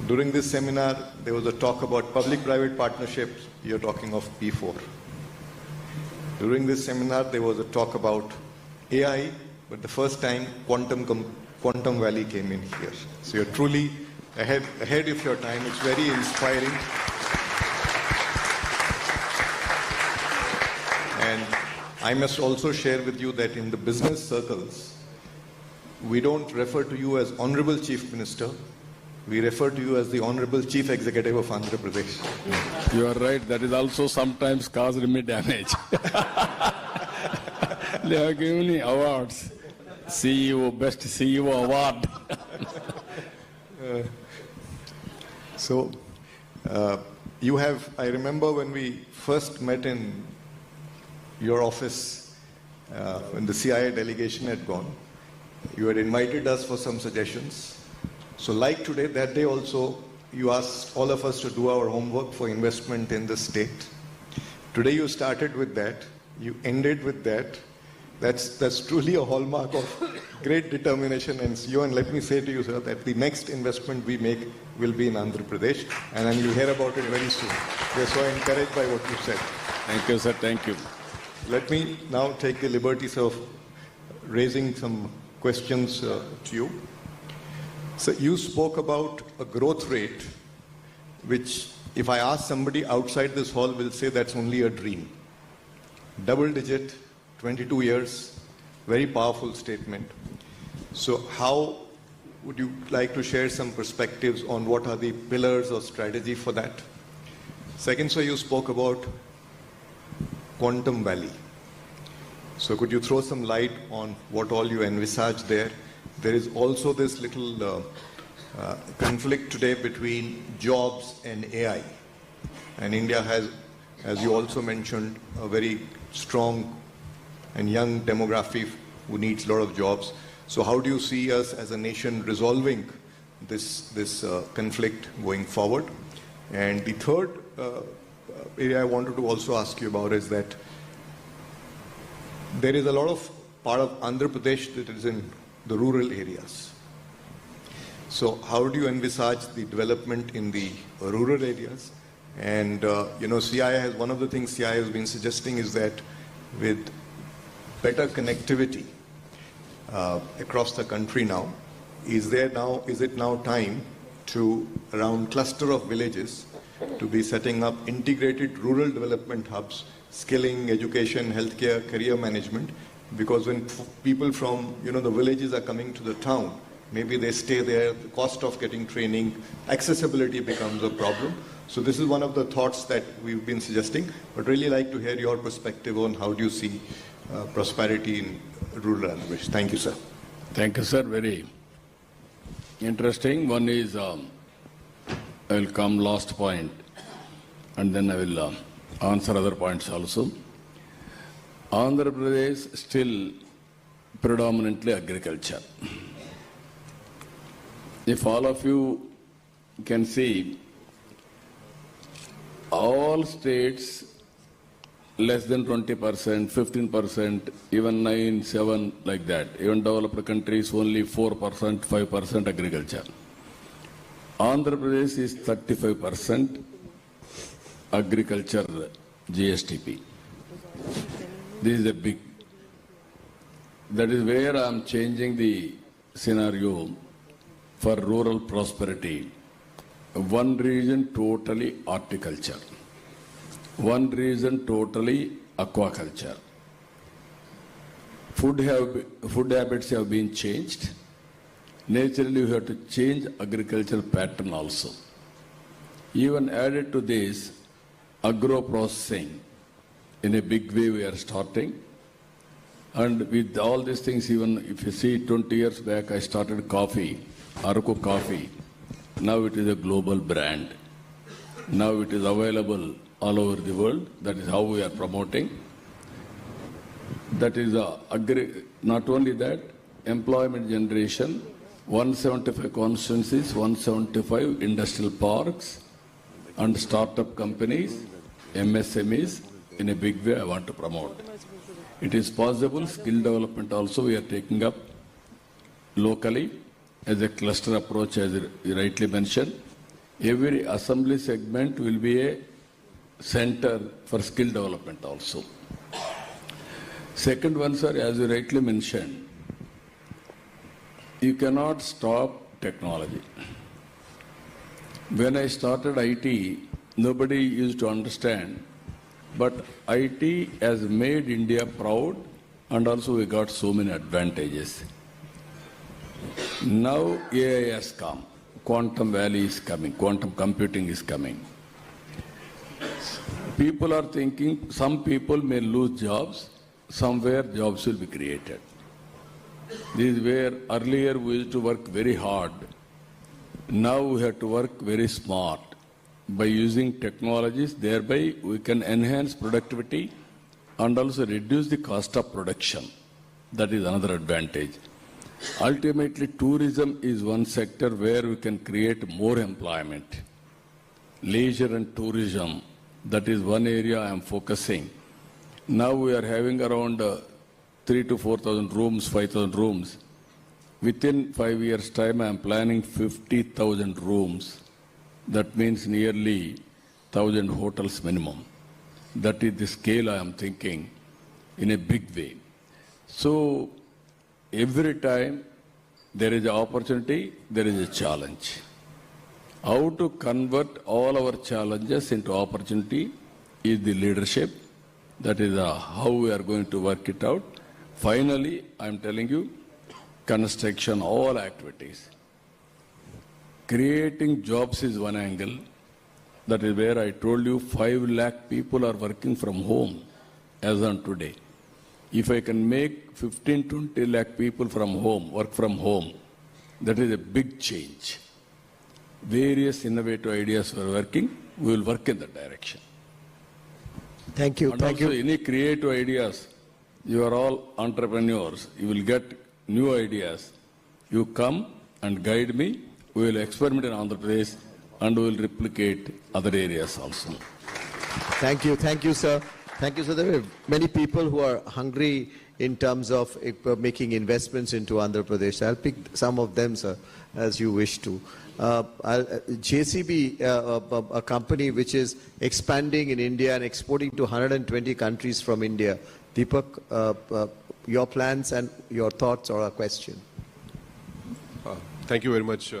During this seminar, there was a talk about public-private partnerships, you're talking of P4. During this seminar, there was a talk about AI, but the first time Quantum Valley came in here. So you're truly ahead of your time. It's very inspiring. And I must also share with you that in the business circles, we don't refer to you as Honorable Chief Minister. We refer to you as the Honorable Chief Executive of Andhra Pradesh. You are right. That is also sometimes caused me damage. They have given me awards. CEO, Best CEO Award. You have, I remember when we first met in your office, when the CIA delegation had gone, you had invited us for some suggestions. So like today, that day also, you asked all of us to do our homework for investment in the state. Today you started with that, you ended with that. That's truly a hallmark of great determination. And let me say to you, sir, that the next investment we make will be in Andhra Pradesh, and then you'll hear about it very soon. We're so encouraged by what you said. Thank you, sir. Thank you. Let me now take the liberties of raising some questions to you. So you spoke about a growth rate, which if I ask somebody outside this hall will say that's only a dream. Double digit, 22 years, very powerful statement. So how would you like to share some perspectives on what are the pillars or strategy for that? Second, sir, you spoke about Quantum Valley. So could you throw some light on what all you envisage there? There is also this little conflict today between jobs and AI. And India has, as you also mentioned, a very strong and young demography who needs a lot of jobs. So how do you see us as a nation resolving this conflict going forward? And the third area I wanted to also ask you about is that there is a lot of part of Andhra Pradesh that is in the rural areas. So how do you envisage the development in the rural areas? And CII has, one of the things CII has been suggesting is that with better connectivity across the country now, is it now time to, around cluster of villages, to be setting up integrated rural development hubs, skilling, education, healthcare, career management? Because when people from the villages are coming to the town, maybe they stay there, the cost of getting training, accessibility becomes a problem. So this is one of the thoughts that we've been suggesting, but really like to hear your perspective on how do you see prosperity in rural Andhra Pradesh. Thank you, sir. Thank you, sir. Very interesting. One is, I will come last point, and then I will answer other points also. Andhra Pradesh still predominantly agriculture. If all of you can see, all states less than 20%, 15%, even 9, 7, like that. Even developed countries only 4%, 5% agriculture. Andhra Pradesh is 35% agriculture GSTP. This is a big. That is where I am changing the scenario for rural prosperity. One region totally horticulture. One region totally aquaculture. Food habits have been changed. Naturally, we have to change agriculture pattern also. Even added to this, agro-processing, in a big way we are starting. And with all these things, even if you see 20 years back, I started coffee, Araku coffee. Now it is a global brand. Now it is available all over the world. That is how we are promoting. That is not only that, employment generation, 175 constituencies, 175 industrial parks, and startup companies, MSMEs, in a big way I want to promote. It is possible, skill development also we are taking up locally as a cluster approach, as you rightly mentioned. Every assembly segment will be a center for skill development also. Second one, sir, as you rightly mentioned, you cannot stop technology. When I started IT, nobody used to understand, but IT has made India proud, and also we got so many advantages. Now AI has come, Quantum Valley is coming, quantum computing is coming. People are thinking some people may lose jobs, somewhere jobs will be created. This is where earlier we used to work very hard. Now we have to work very smart. By using technologies, thereby we can enhance productivity and also reduce the cost of production. That is another advantage. Ultimately, tourism is one sector where we can create more employment. Leisure and tourism, that is one area I am focusing. Now we are having around 3,000 to 4,000 rooms, 5,000 rooms. Within 5 years' time, I am planning 50,000 rooms. That means nearly 1,000 hotels minimum. That is the scale I am thinking in a big way. So every time there is an opportunity, there is a challenge. How to convert all our challenges into opportunity is the leadership. That is how we are going to work it out. Finally, I am telling you, construction, all activities. Creating jobs is one angle. That is where I told you 5 lakh people are working from home as on today. If I can make 15-20 lakh people from home, work from home, that is a big change. Various innovative ideas were working, we will work in that direction. Thank you. And Thank also you. any creative ideas, you are all entrepreneurs, you will get new ideas. You come and guide me, we will experiment in Andhra Pradesh and we will replicate other areas also. Thank you. Thank you, sir. Thank you, sir. There are many people who are hungry in terms of making investments into Andhra Pradesh. I'll pick some of them, sir, as you wish to. JCB, a company which is expanding in India and exporting to 120 countries from India. Deepak, your plans and your thoughts or a question? Thank you very much,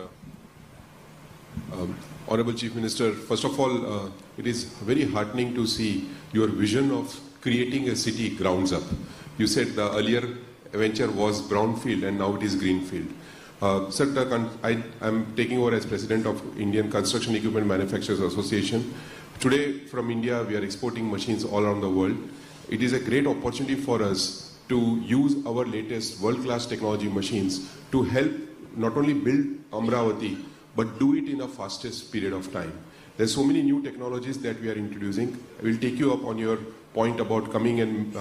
Honorable Chief Minister. First of all, it is very heartening to see your vision of creating a city grounds up. You said the earlier venture was brownfield and now it is greenfield. Sir, I am taking over as President of Indian Construction Equipment Manufacturers Association. Today, from India, we are exporting machines all around the world. It is a great opportunity for us to use our latest world-class technology machines to help not only build Amravati, but do it in a fastest period of time. There's so many new technologies that we are introducing. I will take you up on your point about coming and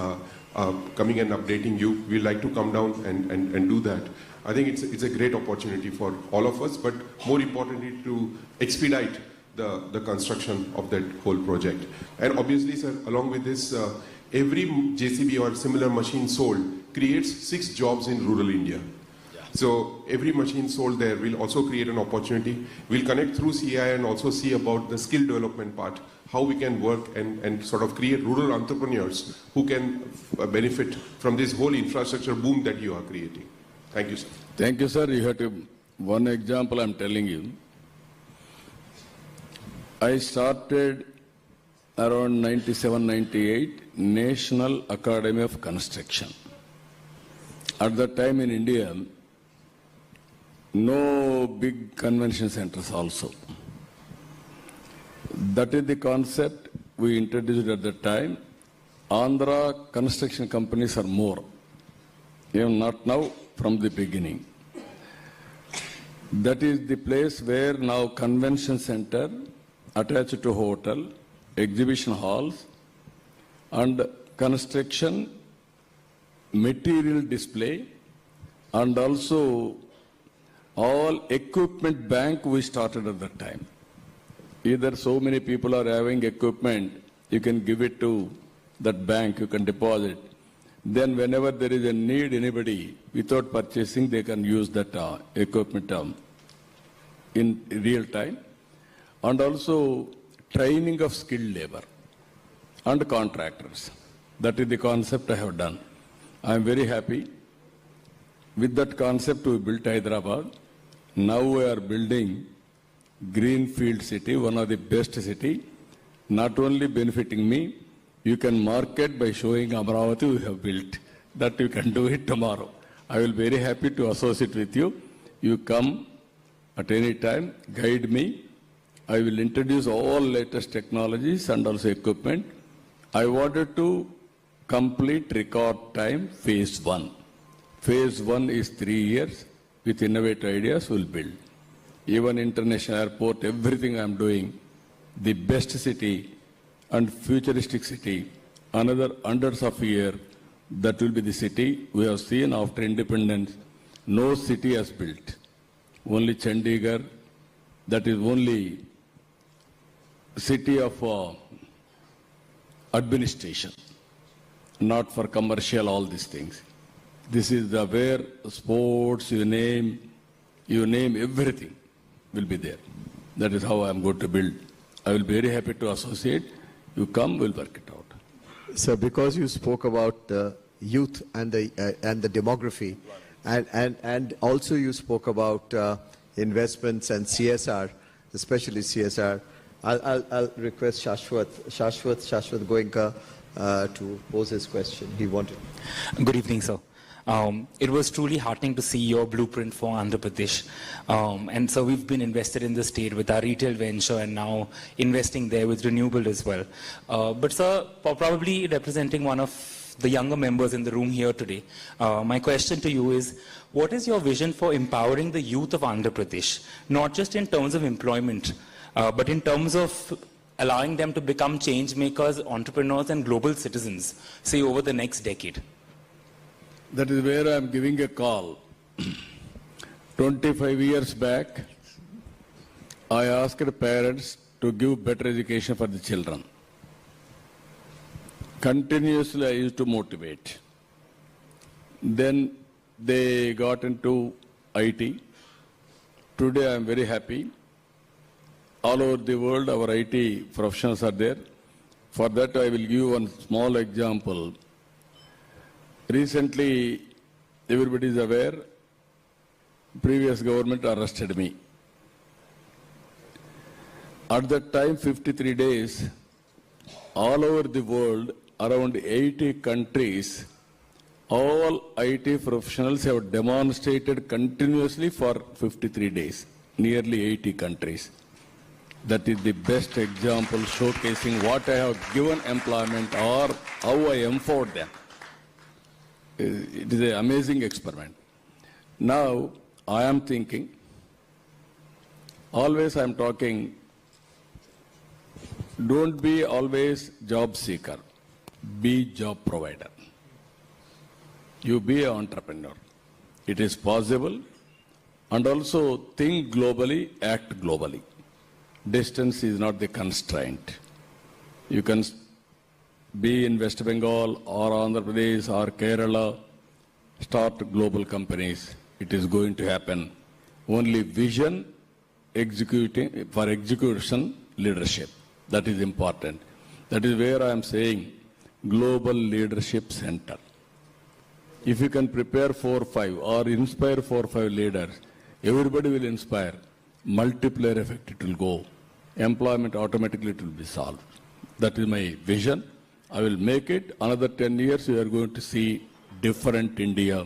updating you. We'd like to come down and do that. I think it's a great opportunity for all of us, but more importantly to expedite the construction of that whole project. And obviously, sir, along with this, every JCB or similar machine sold creates 6 jobs in rural India. So every machine sold there will also create an opportunity. We'll connect through CI and also see about the skill development part, how we can work and sort of create rural entrepreneurs who can benefit from this whole infrastructure boom that you are creating. Thank you, sir. Thank you, sir. You have to, one example I'm telling you. I started around 97-98 National Academy of Construction. At that time in India, no big convention centers also. That is the concept we introduced at that time. Andhra construction companies are more. Even not now, from the beginning. That is the place where now convention center attached to hotel, exhibition halls, and construction material display, and also all equipment bank we started at that time. Either so many people are having equipment, you can give it to that bank, you can deposit. Then whenever there is a need, anybody, without purchasing, they can use that equipment in real time. And also training of skilled labor and contractors. That is the concept I have done. I am very happy. With that concept, we built Hyderabad. Now we are building Greenfield city, one of the best city, not only benefiting me, you can market by showing Amravati we have built. That you can do it tomorrow. I will be very happy to associate with you. You come at any time, guide me. I will introduce all latest technologies and also equipment. I wanted to complete record time phase 1. Phase 1 is 3 years. With innovative ideas, we'll build. Even international airport, everything I'm doing, the best city and futuristic city, another hundreds of years, that will be the city we have seen after independence. No city has built. Only Chandigarh, that is only city of administration, not for commercial, all these things. This is the where sports, you name everything will be there. That is how I am going to build. I will be very happy to associate. You come, we'll work it out. Sir, because you spoke about the youth and the demography, And also you spoke about investments and CSR, especially CSR. I'll request Shashwat Goenka to pose his question. He wanted. Good evening, sir. It was truly heartening to see your blueprint for Andhra Pradesh. And so we've been invested in the state with our retail venture and now investing there with renewable as well. But sir, probably representing one of the younger members in the room here today, my question to you is, what is your vision for empowering the youth of Andhra Pradesh, not just in terms of employment, but in terms of allowing them to become change makers, entrepreneurs, and global citizens, say over the next decade? That is where I am giving a call. 25 years back, I asked parents to give better education for the children. Continuously, I used to motivate. Then they got into IT. Today, I am very happy. All over the world, our IT professionals are there. For that, I will give one small example. Recently, everybody is aware, previous government arrested me. At that time, 53 days, all over the world, around 80 countries, all IT professionals have demonstrated continuously for 53 days, nearly 80 countries. That is the best example showcasing what I have given employment or how I empowered them. It is an amazing experiment. Now, I am thinking, always I am talking, don't be always job seeker, be job provider. You be an entrepreneur. It is possible, and also think globally, act globally. Distance is not the constraint. You can be in West Bengal or Andhra Pradesh or Kerala, start global companies. It is going to happen. Only vision, execution, leadership. That is important. That is where I am saying Global Leadership Center. If you can prepare 4 or 5 or inspire 4 or 5 leaders, everybody will inspire. Multiplier effect it will go. Employment automatically it will be solved. That is my vision. I will make it. Another 10 years, we are going to see different India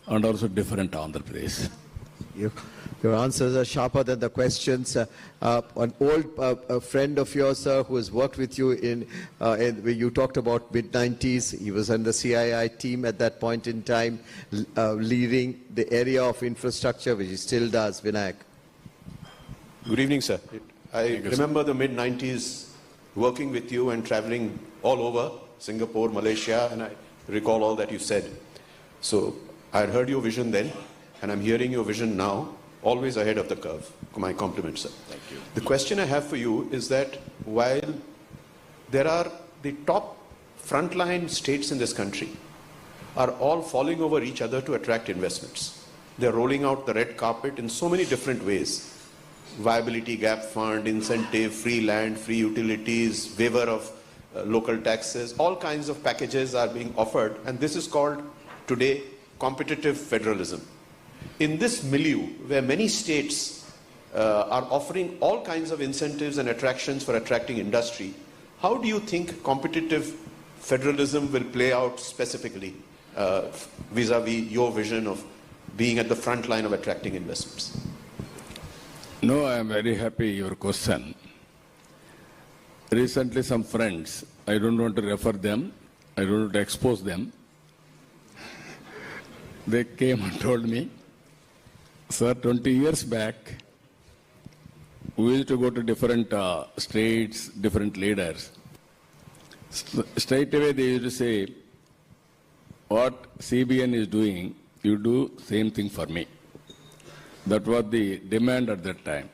and also different Andhra Pradesh. Your answers are sharper than the questions. An old friend of yours, sir, who has worked with you you talked about mid-90s. He was on the CII team at that point in time, leading the area of infrastructure, which he still does. Vinayak. Good evening, sir. I remember the mid-90s working with you and traveling all over Singapore, Malaysia, and I recall all that you said. So I had heard your vision then, and I'm hearing your vision now, always ahead of the curve. My compliments, sir. Thank you. The question I have for you is that while there are the top frontline states in this country are all falling over each other to attract investments. They're rolling out the red carpet in so many different ways. Viability gap fund, incentive, free land, free utilities, waiver of local taxes, all kinds of packages are being offered, and this is called today competitive federalism. In this milieu, where many states are offering all kinds of incentives and attractions for attracting industry, how do you think competitive federalism will play out specifically vis-a-vis your vision of being at the front line of attracting investments? No, I am very happy your question. Recently some friends, I don't want to refer them, I don't want to expose them. They came and told me, sir, 20 years back, we used to go to different states, different leaders. Straight away they used to say, what CBN is doing, you do same thing for me. That was the demand at that time.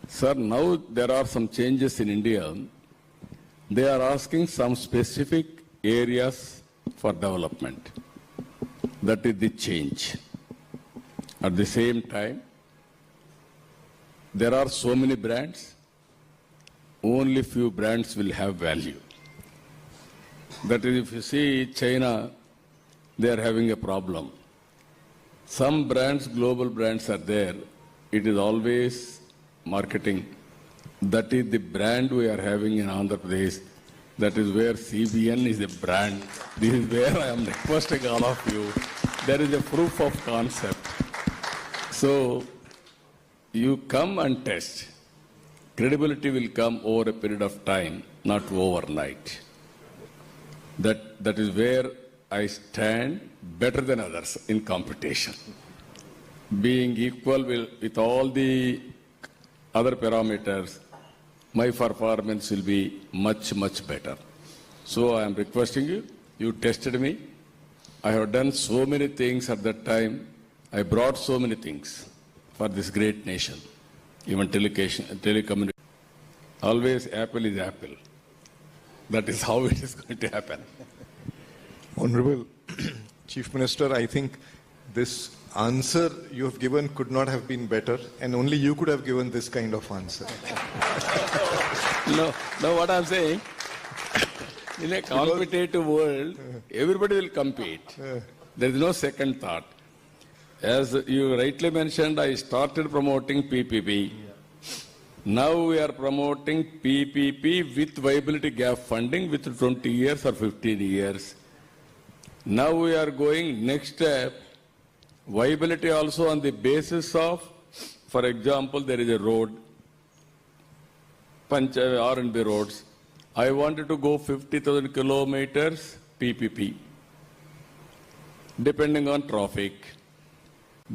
Sir, now there are some changes in India. They are asking some specific areas for development. That is the change. At the same time, there are so many brands, only few brands will have value. That is, if you see China, they are having a problem. Some brands, global brands are there. It is always marketing. That is the brand we are having in Andhra Pradesh. That is where CBN is a brand. This is where I am requesting all of you. There is a proof of concept. So you come and test. Credibility will come over a period of time, not overnight. That is where I stand better than others in competition. Being equal with all the other parameters, my performance will be much, much better. So I am requesting you, you tested me. I have done so many things at that time. I brought so many things for this great nation, even telecommunication. Always apple is apple. That is how it is going to happen. Honorable Chief Minister, I think this answer you have given could not have been better, and only you could have given this kind of answer. No, what I'm saying, in a competitive world, everybody will compete. There is no second thought. As you rightly mentioned, I started promoting PPP. Now we are promoting PPP with viability gap funding with 20 years or 15 years. Now we are going next step, viability also on the basis of, for example, there is a road, R&B roads. I wanted to go 50,000 kilometers PPP, depending on traffic.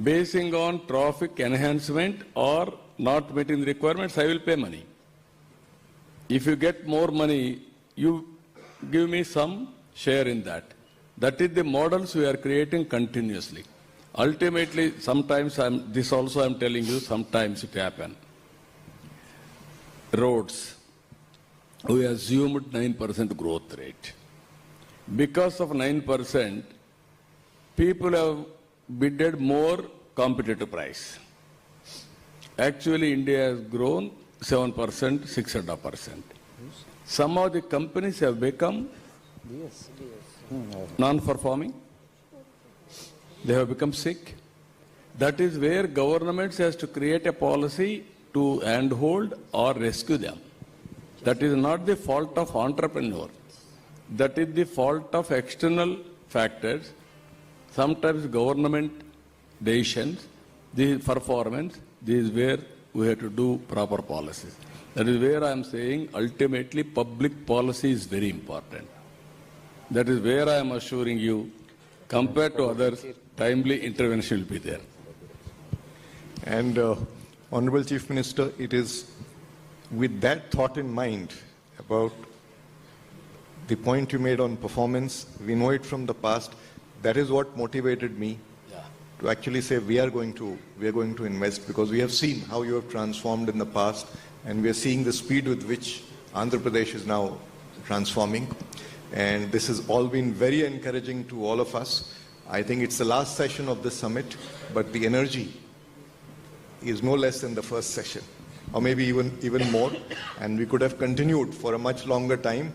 Basing on traffic enhancement or not meeting the requirements, I will pay money. If you get more money, you give me some share in that. That is the models we are creating continuously. Ultimately, sometimes this also I'm telling you, sometimes it happens. Roads, we assumed 9% growth rate. Because of 9%, people have bidded more competitive price. Actually, India has grown 7%, 6.5%. Some of the companies have become non-performing. They have become sick. That is where governments has to create a policy to handhold or rescue them. That is not the fault of entrepreneur. That is the fault of external factors. Sometimes government decisions, the performance, this is where we have to do proper policies. That is where I am saying ultimately public policy is very important. That is where I am assuring you, compared to others, timely intervention will be there. And Honorable Chief Minister, it is with that thought in mind about the point you made on performance, we know it from the past, that is what motivated me to actually say we are going to invest, because we have seen how you have transformed in the past, and we are seeing the speed with which Andhra Pradesh is now transforming. And this has all been very encouraging to all of us. I think it's the last session of this summit, but the energy is no less than the first session, or maybe even more. And we could have continued for a much longer time,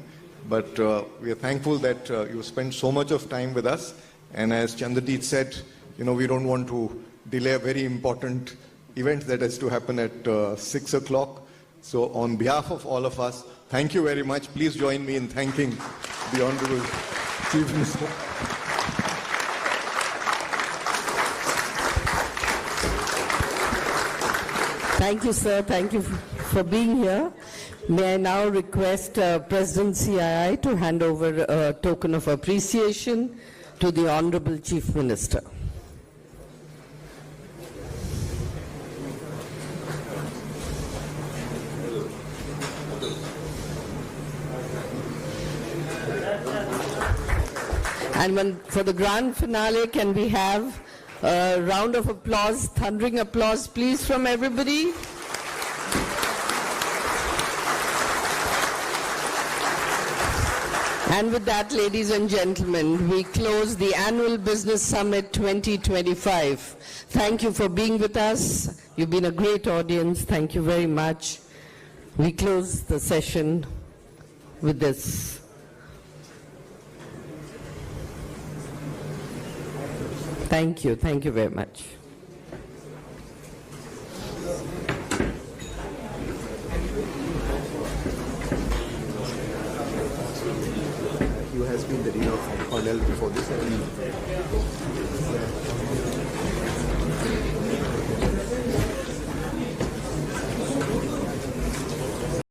but we are thankful that you spent so much of time with us. And as Chandradeep said, we don't want to delay a very important event that has to happen at 6 o'clock. So on behalf of all of us, thank you very much. Please join me in thanking the Honorable Chief Minister. Thank you, sir. Thank you for being here. May I now request President CII to hand over a token of appreciation to the Honorable Chief Minister. And for the grand finale, can we have a round of applause, thundering applause, please, from everybody? And with that, ladies and gentlemen, we close the Annual Business Summit 2025. Thank you for being with us. You've been a great audience. Thank you very much. We close the session with this. Thank you. Thank you very much. He has been the dean of Cornell before this.